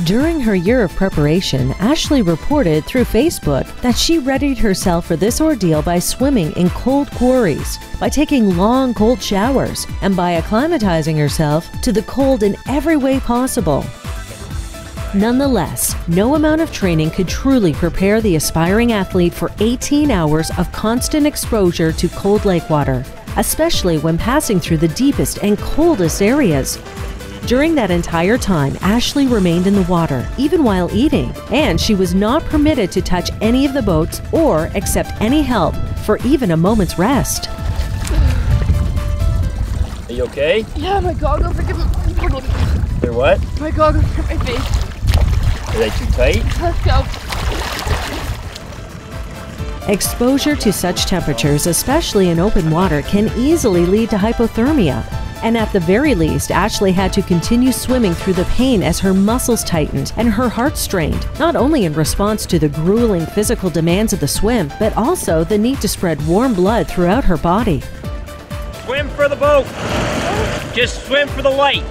During her year of preparation, Ashleigh reported through Facebook that she readied herself for this ordeal by swimming in cold quarries, by taking long cold showers, and by acclimatizing herself to the cold in every way possible. Nonetheless, no amount of training could truly prepare the aspiring athlete for 18 hours of constant exposure to cold lake water, especially when passing through the deepest and coldest areas. During that entire time, Ashleigh remained in the water, even while eating, and she was not permitted to touch any of the boats or accept any help for even a moment's rest. Are you okay? Yeah, my goggles are getting... They're what? My goggles are my face. Are they too tight? Let's go. Exposure to such temperatures, especially in open water, can easily lead to hypothermia. And at the very least, Ashleigh had to continue swimming through the pain as her muscles tightened and her heart strained, not only in response to the grueling physical demands of the swim, but also the need to spread warm blood throughout her body. Swim for the boat. Just swim for the light.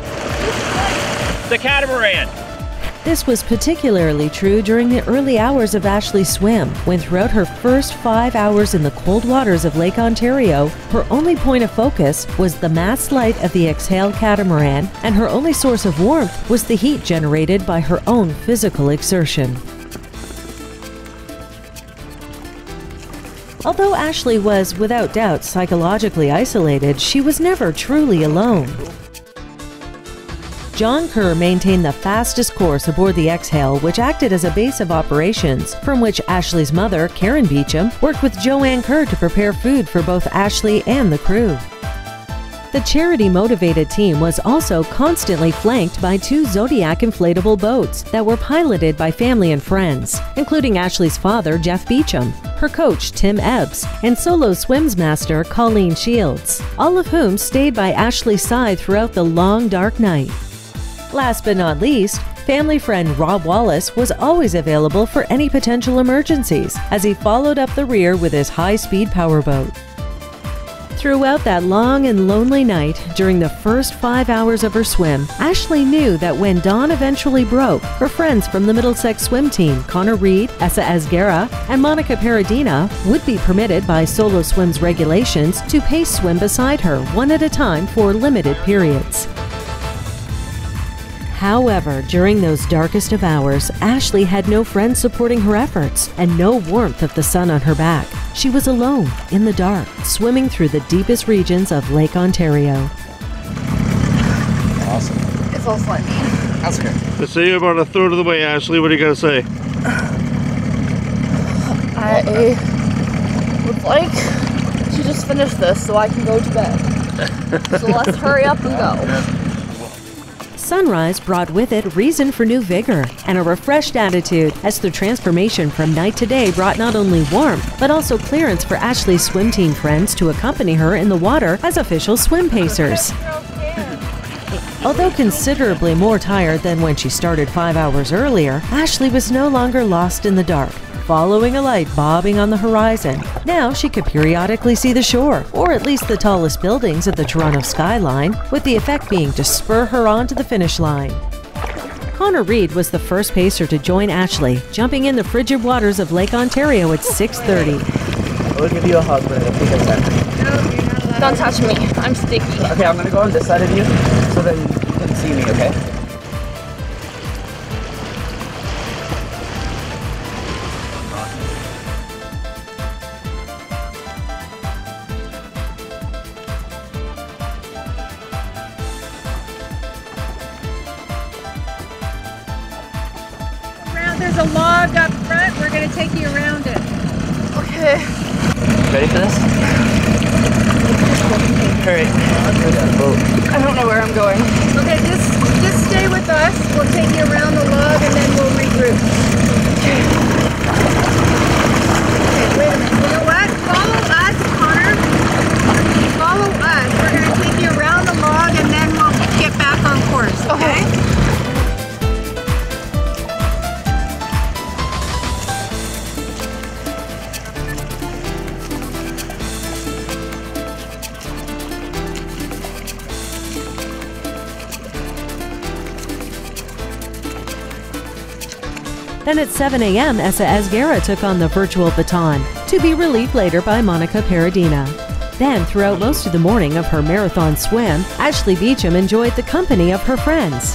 The catamaran. This was particularly true during the early hours of Ashleigh's swim, when throughout her first 5 hours in the cold waters of Lake Ontario, her only point of focus was the mast light of the exhaled catamaran, and her only source of warmth was the heat generated by her own physical exertion. Although Ashleigh was, without doubt, psychologically isolated, she was never truly alone. John Kerr maintained the fastest course aboard the Exhale, which acted as a base of operations, from which Ashleigh's mother, Karen Beacham, worked with Joanne Kerr to prepare food for both Ashleigh and the crew. The charity-motivated team was also constantly flanked by 2 Zodiac inflatable boats that were piloted by family and friends, including Ashleigh's father, Jeff Beacham, her coach, Tim Ebbs, and solo swims master, Colleen Shields, all of whom stayed by Ashleigh's side throughout the long, dark night. Last but not least, family friend Rob Wallace was always available for any potential emergencies, as he followed up the rear with his high-speed powerboat. Throughout that long and lonely night, during the first 5 hours of her swim, Ashleigh knew that when dawn eventually broke, her friends from the Middlesex swim team, Connor Reed, Essa Asguera, and Monica Paradina, would be permitted by Solo Swim's regulations to pace swim beside her one at a time for limited periods. However, during those darkest of hours, Ashleigh had no friends supporting her efforts and no warmth of the sun on her back. She was alone, in the dark, swimming through the deepest regions of Lake Ontario. Awesome. It's all slimy. That's okay. Let's say you're about a third of the way, Ashleigh. What do you got to say? I would like to just finish this so I can go to bed. So let's hurry up and go. Sunrise brought with it reason for new vigor and a refreshed attitude, as the transformation from night to day brought not only warmth, but also clearance for Ashleigh's swim team friends to accompany her in the water as official swim pacers. Although considerably more tired than when she started 5 hours earlier, Ashleigh was no longer lost in the dark, following a light bobbing on the horizon. Now she could periodically see the shore, or at least the tallest buildings of the Toronto skyline, with the effect being to spur her on to the finish line. Connor Reed was the first pacer to join Ashleigh, jumping in the frigid waters of Lake Ontario at 6:30. I'll give you a hug, but I think I Don't touch me. I'm sticky. Okay, I'm gonna go on this side of you so that you can see me, okay? There's a log up front. We're going to take you around it. Okay. Ready for this? Alright. I don't know where I'm going. Okay, just stay with us. We'll take you around the log and then we'll regroup. Okay, wait a minute. You know what? Follow us, Connor. Follow us. We're going to take you around the log and then we'll get back on course, okay? Then at 7 a.m., Essa Esguerra took on the virtual baton, to be relieved later by Monica Paradina. Then, throughout most of the morning of her marathon swim, Ashleigh Beacham enjoyed the company of her friends.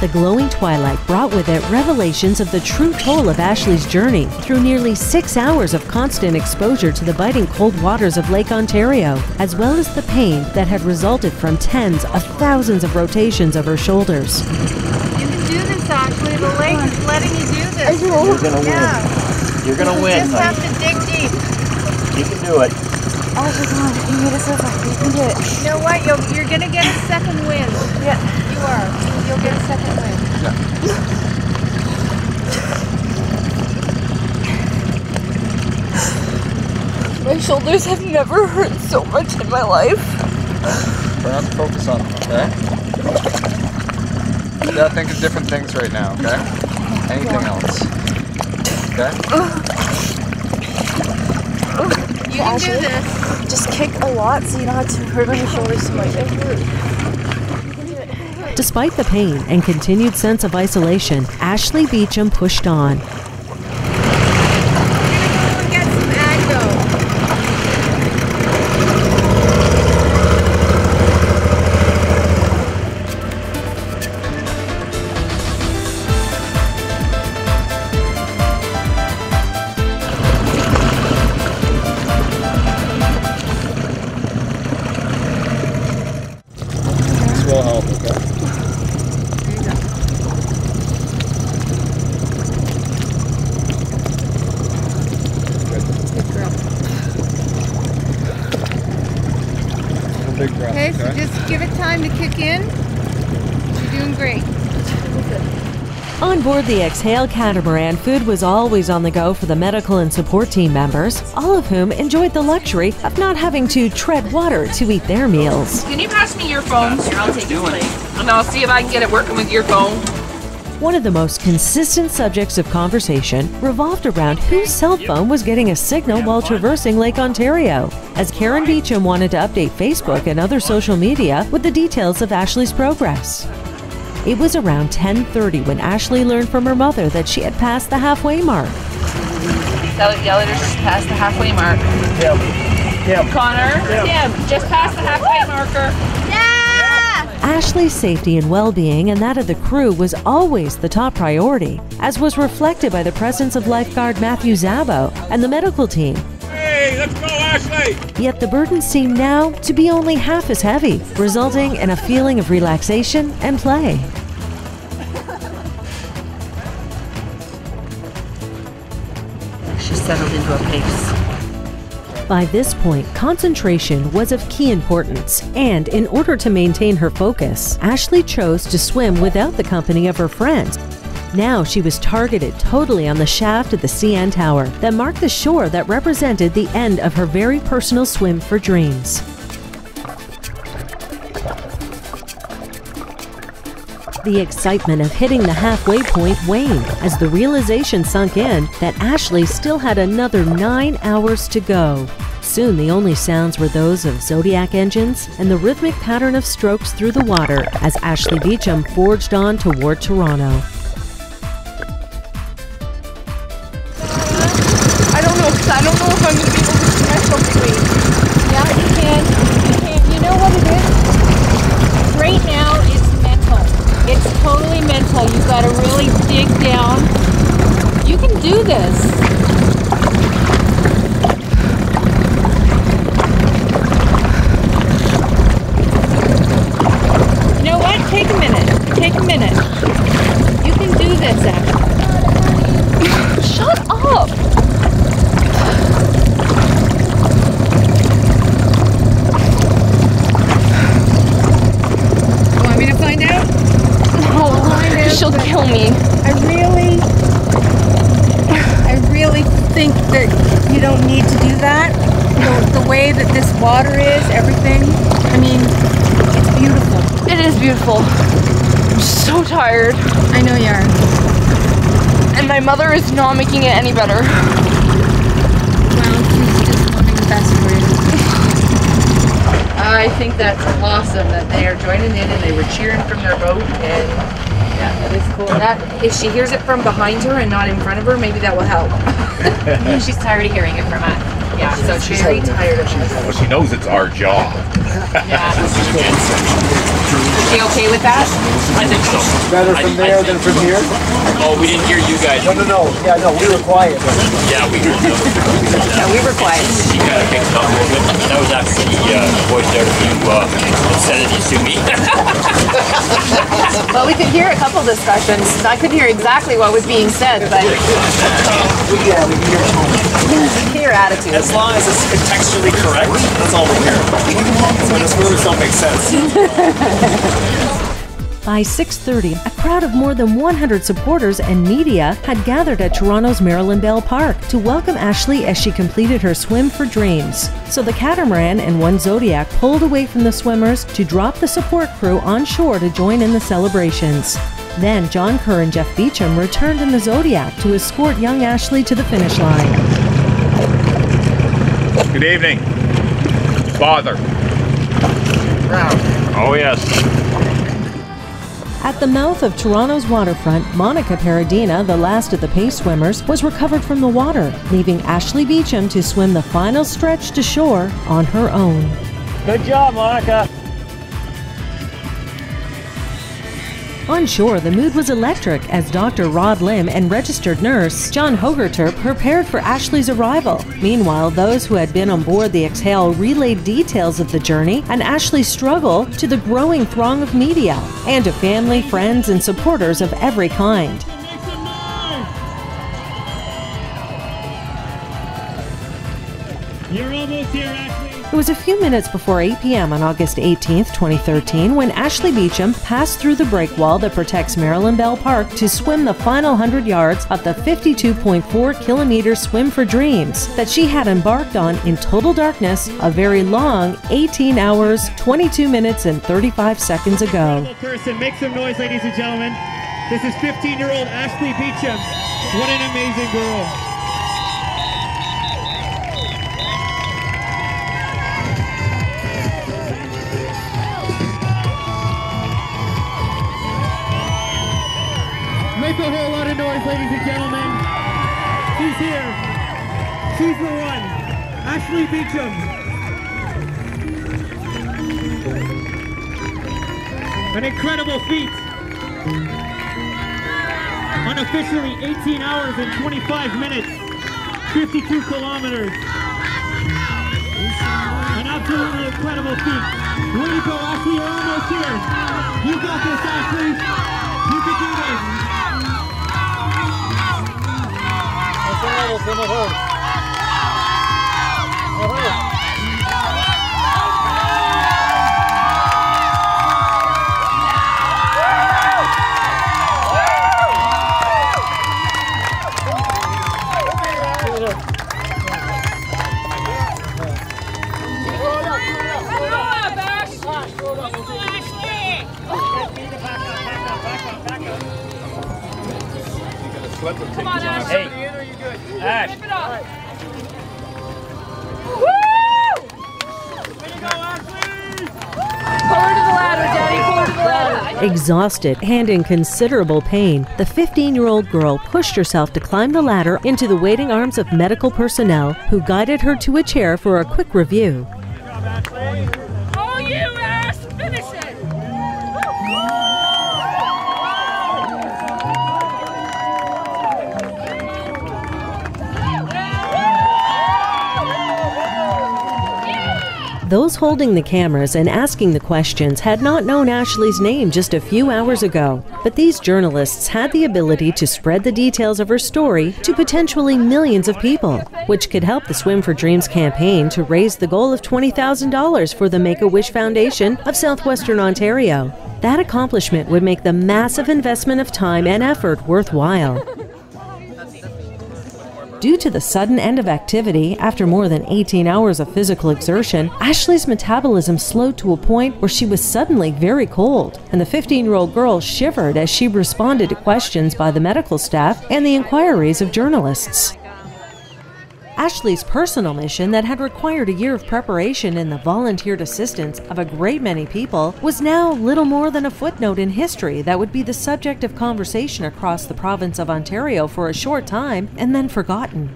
The glowing twilight brought with it revelations of the true toll of Ashleigh's journey through nearly 6 hours of constant exposure to the biting cold waters of Lake Ontario, as well as the pain that had resulted from tens of thousands of rotations of her shoulders. You can do this, Ashleigh. The lake is letting you do this. You're gonna win. Yeah. You're gonna You win. just have to dig deep. You can do it. Ashleigh, come on, you can get us over. You can do it. You know what? You're gonna get a second win. Yeah. You are. You'll get a second win. My shoulders have never hurt so much in my life. Try not to focus on them, okay? You gotta think of different things right now, okay? Anything else. Okay? You can do this. Just kick a lot so you don't have to hurt on your shoulders so much. Despite the pain and continued sense of isolation, Ashleigh Beacham pushed on. We're gonna go and get some Aggo. This will help, okay? Big breath, Okay, so just give it time to kick in. You're doing great. On board the Exhale catamaran, food was always on the go for the medical and support team members, all of whom enjoyed the luxury of not having to tread water to eat their meals. Can you pass me your phones? Here, I'll take this place. And I'll see if I can get it working with your phone. One of the most consistent subjects of conversation revolved around whose cell phone was getting a signal while traversing Lake Ontario, as Karen Beacham wanted to update Facebook and other social media with the details of Ashleigh's progress. It was around 10:30 when Ashleigh learned from her mother that she had passed the halfway mark. Tell the others just past the halfway mark. Connor, just past the halfway marker. Ashleigh's safety and well-being and that of the crew was always the top priority, as was reflected by the presence of lifeguard Matthew Zabo and the medical team. Hey, let's go, Ashleigh! Yet the burden seemed now to be only half as heavy, resulting in a feeling of relaxation and play. She settled into a pace. By this point, concentration was of key importance, and in order to maintain her focus, Ashleigh chose to swim without the company of her friends. Now she was targeted totally on the shaft of the CN Tower that marked the shore that represented the end of her very personal swim for dreams. The excitement of hitting the halfway point waned as the realization sunk in that Ashleigh still had another 9 hours to go. Soon the only sounds were those of Zodiac engines and the rhythmic pattern of strokes through the water as Ashleigh Beacham forged on toward Toronto. I don't know, because I don't know if I'm going to be able to see myself swim. Yeah, you can. You know what it is? Right now, it's mental. It's totally mental. You've got to really dig down. You can do this. You know what? Take a minute. Take a minute. You can do this, Ashley. Shut up! You want me to find out? No, she'll kill me. I really think that you don't need to do that. The way that this water is, everything. I mean, it's beautiful. It is beautiful. I'm so tired. I know you are. And my mother is not making it any better. Well, she's just wanting the best for you. I think that's awesome that they are joining in and they were cheering from their boat, and Yeah, that is cool. That, if she hears it from behind her and not in front of her, maybe that will help. She's tired of hearing it from us. Yeah, so she's very tired of it. Well, she knows it's our job. Yeah. Is she okay with that? I think so. Better from there than from here? Oh, we didn't hear you guys. No. Yeah, no, we were quiet. Yeah, we heard you. Yeah, we were quiet. She kind of picked up a little bit. That was after he voiced out a few obscenities to me. Well, we could hear a couple discussions. I couldn't hear exactly what was being said, but Yeah, we can hear hear attitude. As long as it's contextually correct, that's all we care about. When his words don't make sense. By 6:30, a crowd of more than 100 supporters and media had gathered at Toronto's Marilyn Bell Park to welcome Ashleigh as she completed her swim for dreams. So the catamaran and one Zodiac pulled away from the swimmers to drop the support crew on shore to join in the celebrations. Then John Kerr and Jeff Beacham returned in the Zodiac to escort young Ashleigh to the finish line. Good evening, Father. Oh, yes. At the mouth of Toronto's waterfront, Monica Paradina, the last of the pace swimmers, was recovered from the water, leaving Ashleigh Beacham to swim the final stretch to shore on her own. Good job, Monica. On shore, the mood was electric as Dr. Rod Lim and registered nurse John Hogerter prepared for Ashleigh's arrival. Meanwhile, those who had been on board the Exhale relayed details of the journey and Ashleigh's struggle to the growing throng of media and to family, friends, and supporters of every kind. You're almost here, Ashleigh. It was a few minutes before 8 p.m. on August 18, 2013, when Ashleigh Beacham passed through the break wall that protects Marilyn Bell Park to swim the final 100 yards of the 52.4-kilometer Swim for Dreams that she had embarked on in total darkness a very long 18 hours, 22 minutes, and 35 seconds ago. Person, make some noise, ladies and gentlemen. This is 15-year-old Ashleigh Beacham. What an amazing girl. Make a whole lot of noise, ladies and gentlemen. She's here. She's the one. Ashleigh Beacham. An incredible feat. Unofficially 18 hours and 25 minutes. 52 kilometers. An absolutely incredible feat. Way to go, Ashleigh. You're almost here. You got this, Ashleigh. You can do this. Come on, Ash. Hey, Ash. Keep it up. Woo! Way to go, Ashleigh! Pull her to the ladder, Daddy. Pull her to the ladder. Exhausted and in considerable pain, the 15-year-old girl pushed herself to climb the ladder into the waiting arms of medical personnel who guided her to a chair for a quick review. Oh, you ass! Finish it! Those holding the cameras and asking the questions had not known Ashleigh's name just a few hours ago, but these journalists had the ability to spread the details of her story to potentially millions of people, which could help the Swim for Dreams campaign to raise the goal of $20,000 for the Make-A-Wish Foundation of Southwestern Ontario. That accomplishment would make the massive investment of time and effort worthwhile. Due to the sudden end of activity after more than 18 hours of physical exertion, Ashleigh's metabolism slowed to a point where she was suddenly very cold, and the 15-year-old girl shivered as she responded to questions by the medical staff and the inquiries of journalists. Ashleigh's personal mission that had required a year of preparation and the volunteered assistance of a great many people was now little more than a footnote in history that would be the subject of conversation across the province of Ontario for a short time and then forgotten.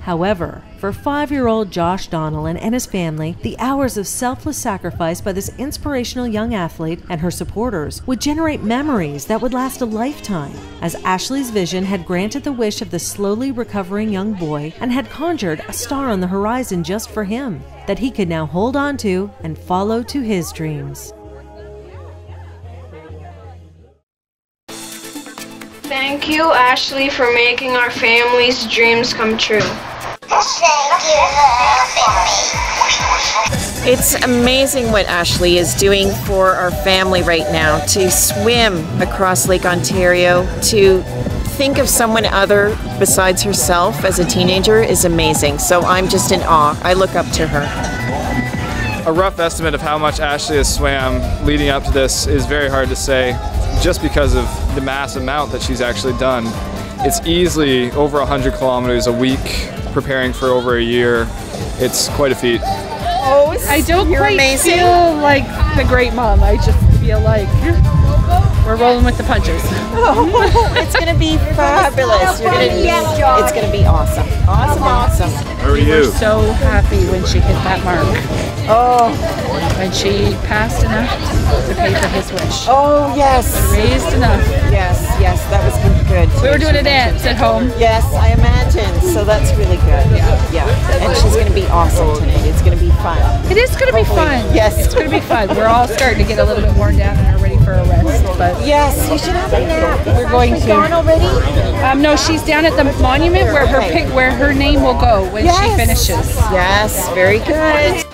However, for 5-year-old Josh Donnellan and his family, the hours of selfless sacrifice by this inspirational young athlete and her supporters would generate memories that would last a lifetime, as Ashleigh's vision had granted the wish of the slowly recovering young boy and had conjured a star on the horizon just for him, that he could now hold on to and follow to his dreams. Thank you, Ashleigh, for making our family's dreams come true. It's amazing what Ashleigh is doing for our family right now. To swim across Lake Ontario, to think of someone other besides herself as a teenager is amazing. So I'm just in awe. I look up to her. A rough estimate of how much Ashleigh has swam leading up to this is very hard to say, just because of the mass amount that she's actually done. It's easily over 100 kilometers a week, preparing for over a year. It's quite a feat. Oh, I don't quite feel like the great mom. I just feel like we're rolling with the punches. Oh, it's going to be fabulous. It's going to be awesome. Awesome. How are you? We were so happy when she hit that mark. Oh. When she passed enough to pay for his wish. Oh, yes. Raised enough. Yes, that was good. We were doing a dance at home. Yes, I imagine. So that's really good. Yeah. And she's going to be awesome tonight. It's going to be fun. It is going to be fun. Yes. It's going to be fun. We're all starting to get a little bit worn down and are ready for a rest. But yes, we should have a nap. We're going to. Gone already? No, she's down at the monument where her name will go when she finishes. Yes, very good.